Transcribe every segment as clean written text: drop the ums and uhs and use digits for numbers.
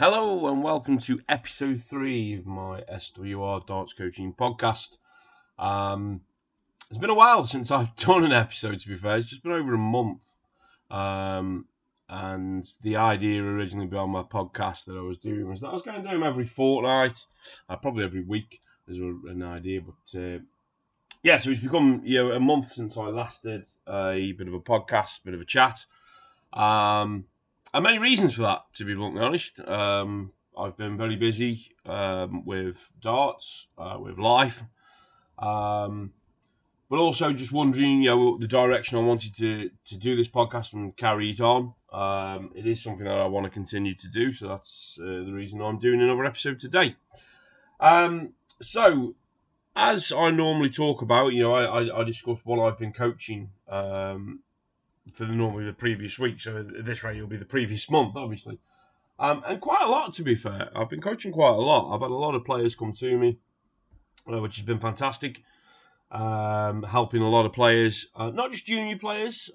Hello and welcome to episode 3 of my SWR darts coaching podcast. It's been a while since I've done an episode, to be fair. It's just been over a month. And the idea originally behind my podcast that I was doing was that I was going to do them every fortnight, probably every week, is an idea. But so it's become a month since I last did a bit of a podcast, a bit of a chat. And many reasons for that, to be bluntly honest. I've been very busy with darts, with life, but also just wondering, the direction I wanted to do this podcast and carry it on. It is something that I want to continue to do, so that's the reason I'm doing another episode today. So, as I normally talk about, I discuss what I've been coaching for the previous week. So at this rate, it'll be the previous month, obviously. And quite a lot, to be fair. I've been coaching quite a lot. I've had a lot of players come to me, which has been fantastic. Helping a lot of players, not just junior players.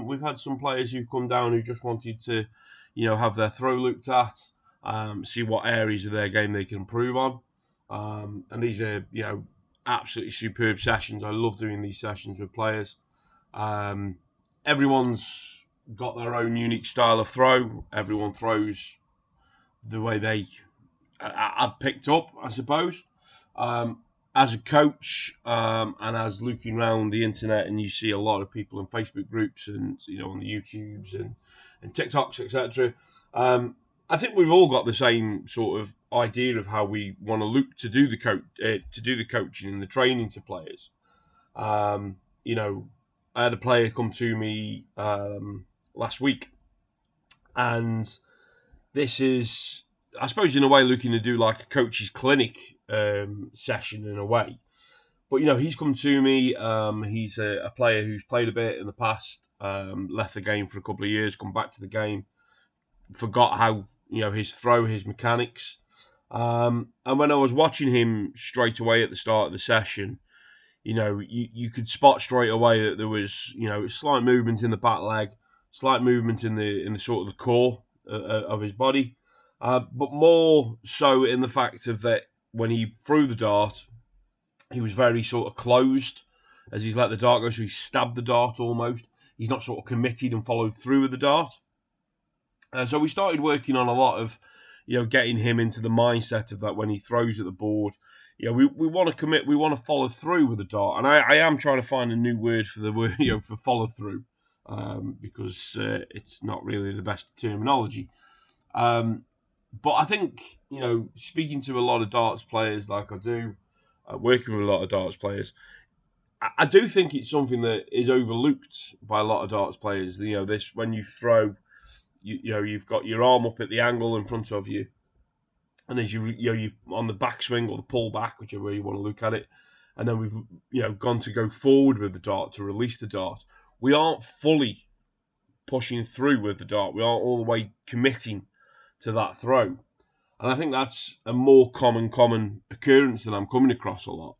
We've had some players who've come down who just wanted to, have their throw looked at, see what areas of their game they can improve on. And these are, absolutely superb sessions. I love doing these sessions with players. Everyone's got their own unique style of throw. Everyone throws the way I've picked up, I suppose. As a coach, and as looking around the internet, and you see a lot of people in Facebook groups and on the YouTubes and TikToks, etc. I think we've all got the same sort of idea of how we want to look to do the coaching and the training to players. I had a player come to me last week, and this is, I suppose, in a way, looking to do like a coach's clinic session in a way. But, he's come to me. He's a player who's played a bit in the past, left the game for a couple of years, come back to the game, forgot how, his throw, his mechanics. And when I was watching him straight away at the start of the session, you could spot straight away that there was, slight movement in the back leg, slight movement in the sort of the core of his body, but more so in the fact of that when he threw the dart, he was very sort of closed as he's let the dart go, so he stabbed the dart almost. He's not sort of committed and followed through with the dart. So we started working on a lot of, getting him into the mindset of that when he throws at the board. We want to commit, we want to follow through with the dart, and I am trying to find a new word for the word, for follow through, because it's not really the best terminology. But I think, speaking to a lot of darts players like I do, working with a lot of darts players, I do think it's something that is overlooked by a lot of darts players. This when you throw, you've got your arm up at the angle in front of you. And as you on the backswing or the pull back, whichever way you want to look at it, and then we've gone to go forward with the dart to release the dart. We aren't fully pushing through with the dart. We aren't all the way committing to that throw, and I think that's a more common occurrence that I'm coming across a lot,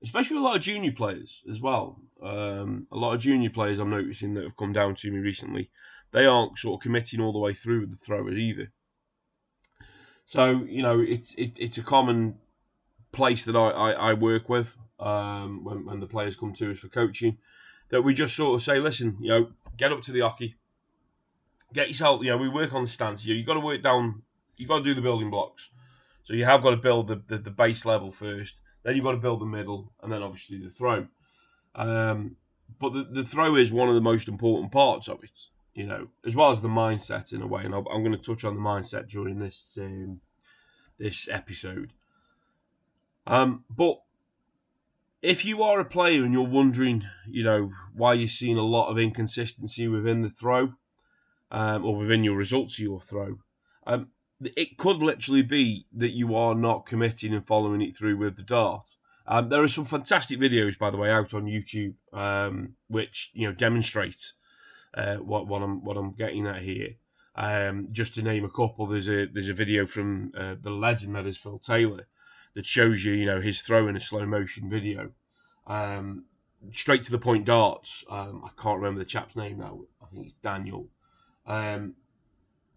especially with a lot of junior players as well. A lot of junior players I'm noticing that have come down to me recently, they aren't sort of committing all the way through with the thrower either. So, it's a common place that I work with when the players come to us for coaching, that we just sort of say, listen, get up to the hockey, get yourself, we work on the stance. You've got to work down, you've got to do the building blocks. So you have got to build the base level first, then you've got to build the middle, and then obviously the throw. But the throw is one of the most important parts of it. As well as the mindset in a way, and I'm going to touch on the mindset during this episode. But if you are a player and you're wondering, why you're seeing a lot of inconsistency within the throw, or within your results of your throw, it could literally be that you are not committing and following it through with the dart. There are some fantastic videos, by the way, out on YouTube, which demonstrate what I'm getting at here. Just to name a couple, there's a video from the legend that is Phil Taylor that shows you, his throw in a slow motion video. Straight to the point darts. I can't remember the chap's name now. I think it's Daniel.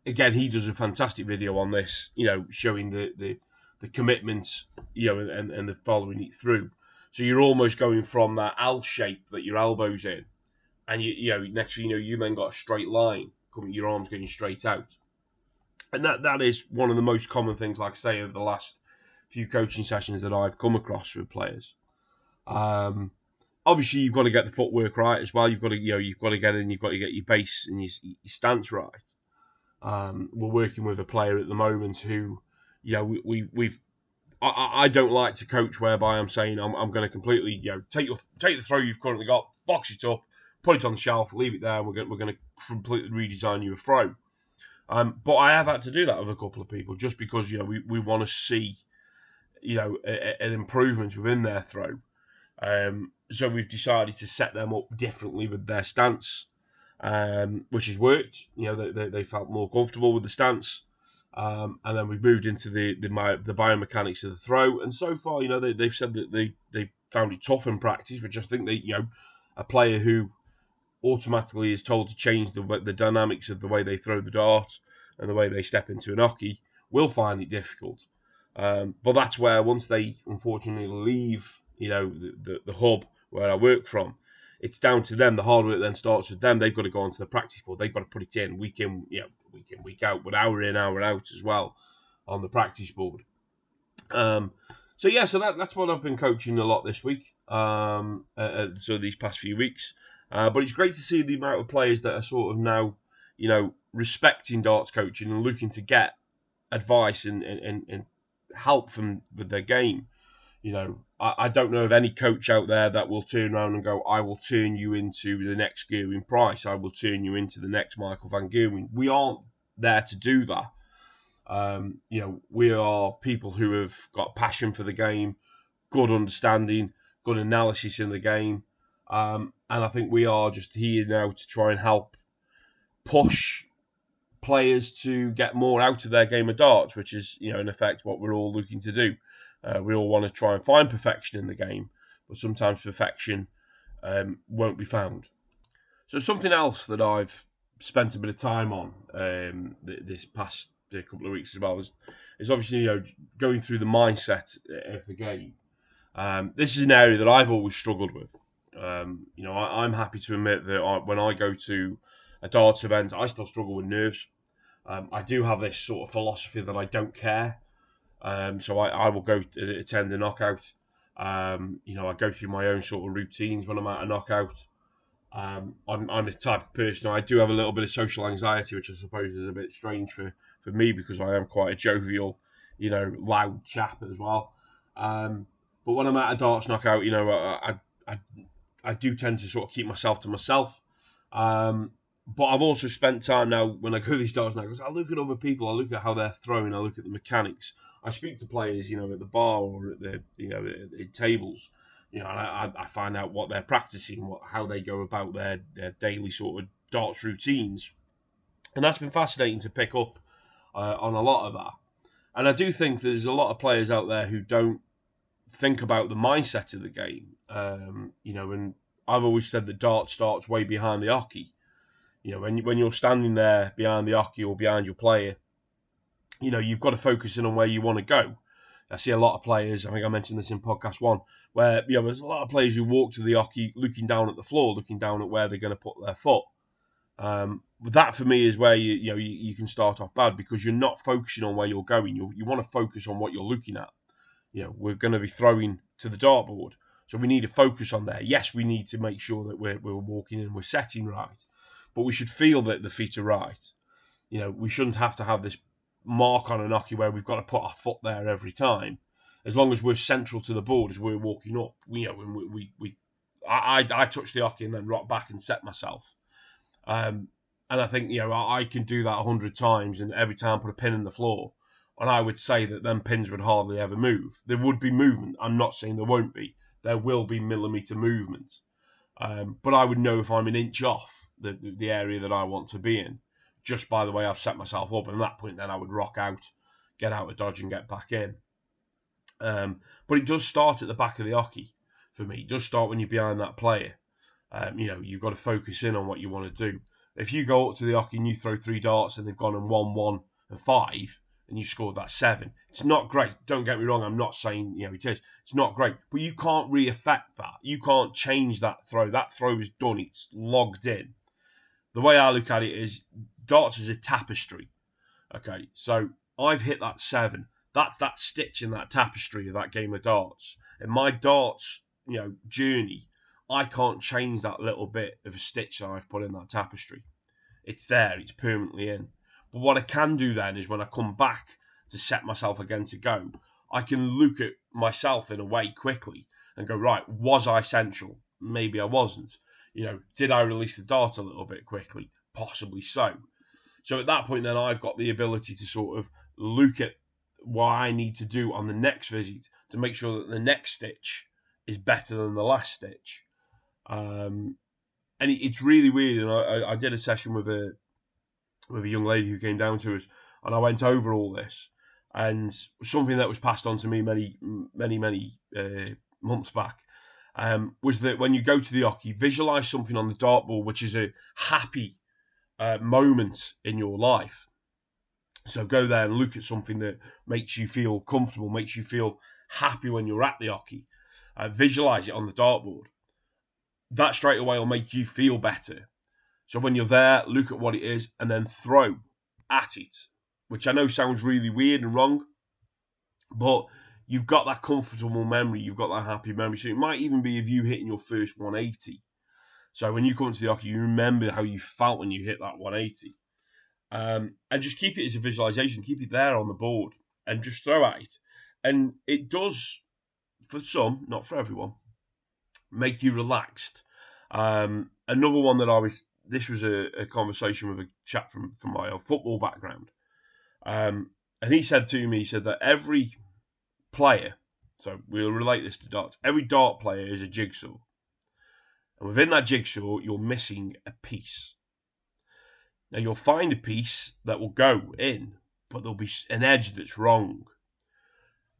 again, he does a fantastic video on this, showing the commitment, and the following it through. So you're almost going from that L shape that your elbow's in, and next thing you know, you then got a straight line coming, your arms going straight out, and that is one of the most common things, like I say, over the last few coaching sessions that I've come across with players. Obviously, you've got to get the footwork right as well. You've got to get in, you've got to get your base and your stance right. We're working with a player at the moment who, we've. I don't like to coach whereby I'm saying I'm going to completely, take the throw you've currently got, box it up, put it on the shelf, leave it there, and we're going to completely redesign you a throw. But I have had to do that with a couple of people just because we want to see an improvement within their throw. So we've decided to set them up differently with their stance, which has worked. They felt more comfortable with the stance, and then we've moved into the biomechanics of the throw. And so far, they've said that they found it tough in practice, which I think a player who automatically is told to change the dynamics of the way they throw the dart and the way they step into an hockey will find it difficult. But that's where once they unfortunately leave, the hub where I work from, it's down to them. The hard work then starts with them. They've got to go onto the practice board. They've got to put it in, week in, week out, but hour in, hour out as well on the practice board. So that's what I've been coaching a lot this week. So these past few weeks. But it's great to see the amount of players that are sort of now, respecting darts coaching and looking to get advice and help from with their game. I don't know of any coach out there that will turn around and go, I will turn you into the next Gerwyn Price. I will turn you into the next Michael van Gerwen. We aren't there to do that. We are people who have got passion for the game, good understanding, good analysis in the game. And I think we are just here now to try and help push players to get more out of their game of darts, which is, in effect, what we're all looking to do. We all want to try and find perfection in the game, but sometimes perfection won't be found. So something else that I've spent a bit of time on this past couple of weeks as well is obviously going through the mindset of the game. This is an area that I've always struggled with. I'm happy to admit that when I go to a darts event, I still struggle with nerves. I do have this sort of philosophy that I don't care. So I will go to attend a knockout. I go through my own sort of routines when I'm at a knockout. I'm the type of person, I do have a little bit of social anxiety, which I suppose is a bit strange for me because I am quite a jovial, loud chap as well. But when I'm at a darts knockout, I do tend to sort of keep myself to myself. But I've also spent time now when I go to these darts knocouts, I look at other people, I look at how they're throwing, I look at the mechanics. I speak to players, at the bar or at the, at tables, and I find out what they're practicing, how they go about their daily sort of darts routines. And that's been fascinating to pick up on a lot of that. And I do think there's a lot of players out there who don't think about the mindset of the game. And I've always said that darts starts way behind the hockey. When you're standing there behind the hockey or behind your player, you've got to focus in on where you want to go. I see a lot of players, I think I mentioned this in podcast 1, where there's a lot of players who walk to the hockey looking down at the floor, looking down at where they're going to put their foot. That for me is where you can start off bad because you're not focusing on where you're going. You want to focus on what you're looking at. We're going to be throwing to the dartboard, so we need to focus on there. Yes, we need to make sure that we're walking and we're setting right, but we should feel that the feet are right. We shouldn't have to have this mark on an hockey where we've got to put our foot there every time. As long as we're central to the board as we're walking up, I touch the hockey and then rock back and set myself. And I think I can do that 100 times and every time put a pin in the floor. And I would say that them pins would hardly ever move. There would be movement. I'm not saying there won't be. There will be millimetre movement. But I would know if I'm an inch off the area that I want to be in, just by the way I've set myself up. And at that point, then I would rock out, get out of dodge and get back in. But it does start at the back of the hockey for me. It does start when you're behind that player. You've got to focus in on what you want to do. If you go up to the hockey and you throw 3 darts and they've gone and 1, 1 and 5, and you scored that 7, it's not great. Don't get me wrong. I'm not saying, it is. It's not great. But you can't re-affect that. You can't change that throw. That throw is done. It's logged in. The way I look at it is darts is a tapestry. Okay, so I've hit that 7. That's that stitch in that tapestry of that game of darts. In my darts, journey, I can't change that little bit of a stitch that I've put in that tapestry. It's there. It's permanently in. But what I can do then is when I come back to set myself again to go, I can look at myself in a way quickly and go, right, was I central? Maybe I wasn't. Did I release the dart a little bit quickly? Possibly so. So at that point, then I've got the ability to sort of look at what I need to do on the next visit to make sure that the next stitch is better than the last stitch. And it's really weird. And I did a session with a young lady who came down to us, and I went over all this. And something that was passed on to me many months back was that when you go to the hockey, visualize something on the dartboard which is a happy moment in your life. So go there and look at something that makes you feel comfortable, makes you feel happy when you're at the hockey. Visualize it on the dartboard. That straight away will make you feel better. So when you're there, look at what it is and then throw at it, which I know sounds really weird and wrong, but you've got that comfortable memory, you've got that happy memory. So it might even be of you hitting your first 180. So when you come to the hockey, you remember how you felt when you hit that 180. And just keep it as a visualization, keep it there on the board and just throw at it. And it does, for some, not for everyone, make you relaxed. Another one that this was a conversation with a chap from my football background. And he said that every player, so we'll relate this to darts, every dart player is a jigsaw. And within that jigsaw, you're missing a piece. Now, you'll find a piece that will go in, but there'll be an edge that's wrong.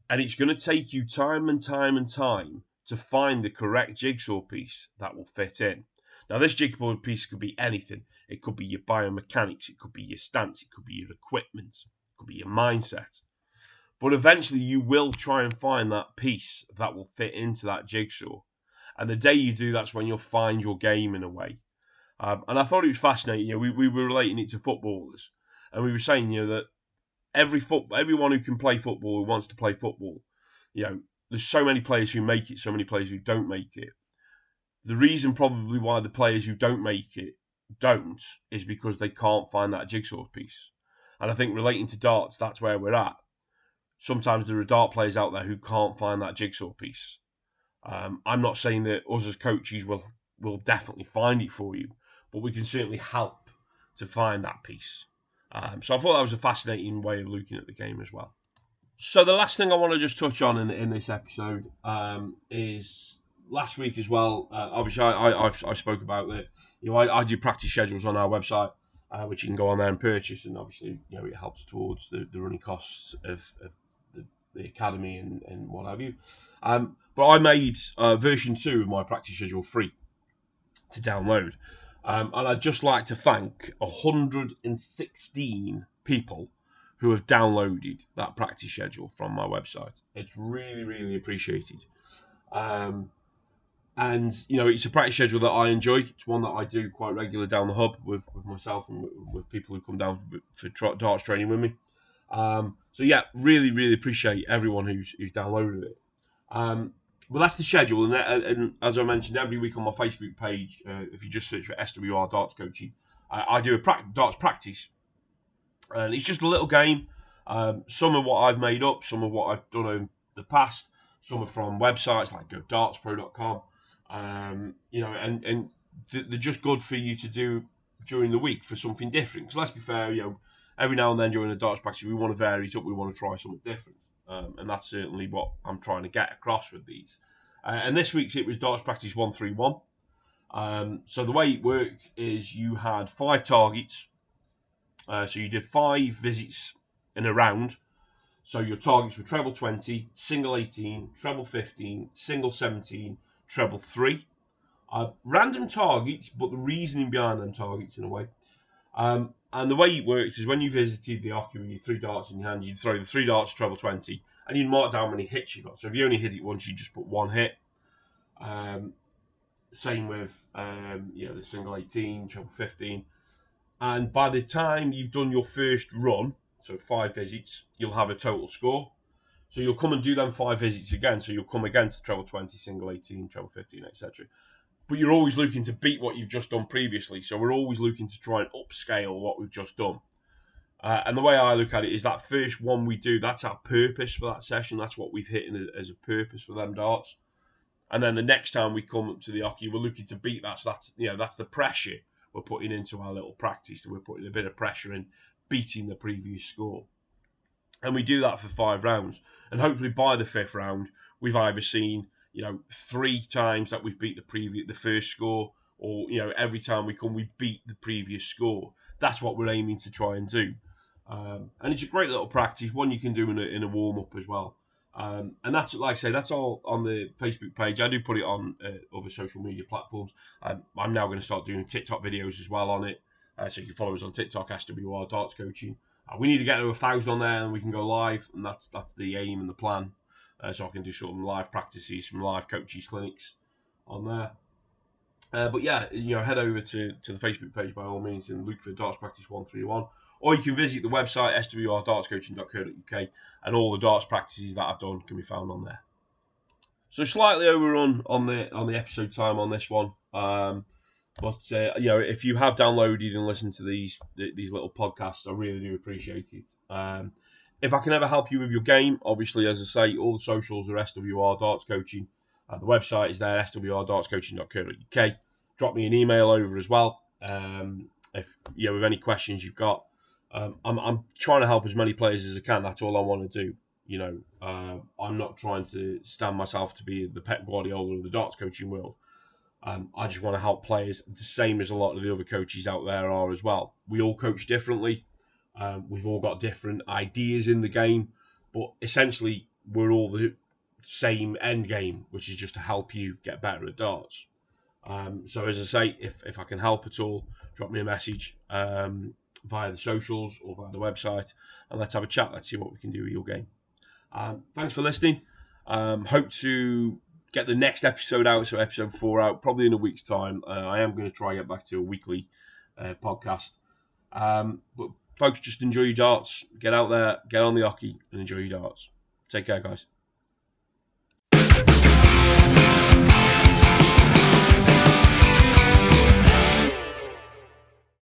And it's going to take you time and time and time to find the correct jigsaw piece that will fit in. Now, this jigsaw piece could be anything. It could be your biomechanics. It could be your stance. It could be your equipment. It could be your mindset. But eventually, you will try and find that piece that will fit into that jigsaw. And the day you do, that's when you'll find your game in a way. And I thought it was fascinating. We were relating it to footballers, and we were saying, that everyone who can play football, who wants to play football, there's so many players who make it, so many players who don't make it. The reason probably why the players who don't make it don't is because they can't find that jigsaw piece. And I think relating to darts, that's where we're at. Sometimes there are dart players out there who can't find that jigsaw piece. I'm not saying that us as coaches will definitely find it for you, but we can certainly help to find that piece. So I thought that was a fascinating way of looking at the game as well. So the last thing I want to just touch on in this episode is last week as well. Obviously, I spoke about that. I do practice schedules on our website, which you can go on there and purchase, and obviously, it helps towards the running costs of the academy and what have you. But I made version 2 of my practice schedule free to download. And I'd just like to thank 116 people who have downloaded that practice schedule from my website. It's really, really appreciated. And, it's a practice schedule that I enjoy. It's one that I do quite regularly down the hub with myself and with people who come down for darts training with me. So, yeah, really, really appreciate everyone who's downloaded it. Well, that's the schedule, and as I mentioned, every week on my Facebook page, if you just search for SWR Darts Coaching, I do a darts practice, and it's just a little game. Some of what I've made up, some of what I've done in the past, some are from websites like GoDartsPro.com, and they're just good for you to do during the week for something different. Because let's be fair, every now and then during a darts practice, we want to vary it up, we want to try something different. And that's certainly what I'm trying to get across with these. And this week's it was darts practice 131. So the way it worked is you had 5 targets. So you did 5 visits in a round. So your targets were treble 20, single 18, treble 15, single 17, treble 3. Random targets, but the reasoning behind them targets in a way. And the way it works is when you visited the Oki with your 3 darts in your hand, you'd throw the 3 darts treble 20, and you'd mark down how many hits you got. So if you only hit it once, you just put 1 hit. Same with the single 18, treble 15. And by the time you've done your first run, so 5 visits, you'll have a total score. So you'll come and do them 5 visits again. So you'll come again to treble 20, single 18, treble 15, etc. But you're always looking to beat what you've just done previously. So we're always looking to try and upscale what we've just done. And the way I look at it is that first one we do, that's our purpose for that session. That's what we've hit as a purpose for them darts. And then the next time we come up to the Oki, we're looking to beat that. So that's the pressure we're putting into our little practice. So we're putting a bit of pressure in beating the previous score. And we do that for 5 rounds. And hopefully by the 5th round, we've either seen 3 times that we've beat the first score, or every time we come, we beat the previous score. That's what we're aiming to try and do. And it's a great little practice, one you can do in a warm-up as well. And that's, like I say, that's all on the Facebook page. I do put it on other social media platforms. I'm now going to start doing TikTok videos as well on it. So you can follow us on TikTok, SWR Darts Coaching. We need to get to 1,000 on there and we can go live. And that's the aim and the plan. So I can do some live practices, some live coaches clinics on there. But yeah, head over to the Facebook page by all means and look for Darts Practice 131. Or you can visit the website, swrdartscoaching.co.uk, and all the darts practices that I've done can be found on there. So slightly overrun on the episode time on this one. But if you have downloaded and listened to these little podcasts, I really do appreciate it. If I can ever help you with your game, obviously, as I say, all the socials are SWR Darts Coaching. The website is there, swrdartscoaching.co.uk. Drop me an email over as well. If with any questions you've got. I'm trying to help as many players as I can. That's all I want to do. I'm not trying to stand myself to be the Pep Guardiola of the darts coaching world. I just want to help players the same as a lot of the other coaches out there are as well. We all coach differently. We've all got different ideas in the game, but essentially we're all the same end game, which is just to help you get better at darts. So as I say, if I can help at all, drop me a message via the socials or via the website, and let's have a chat. Let's see what we can do with your game. Thanks for listening. Hope to get the next episode out, so episode 4 out, probably in a week's time. I am going to try and get back to a weekly podcast. But folks, just enjoy your darts. Get out there, get on the Oki, and enjoy your darts. Take care, guys.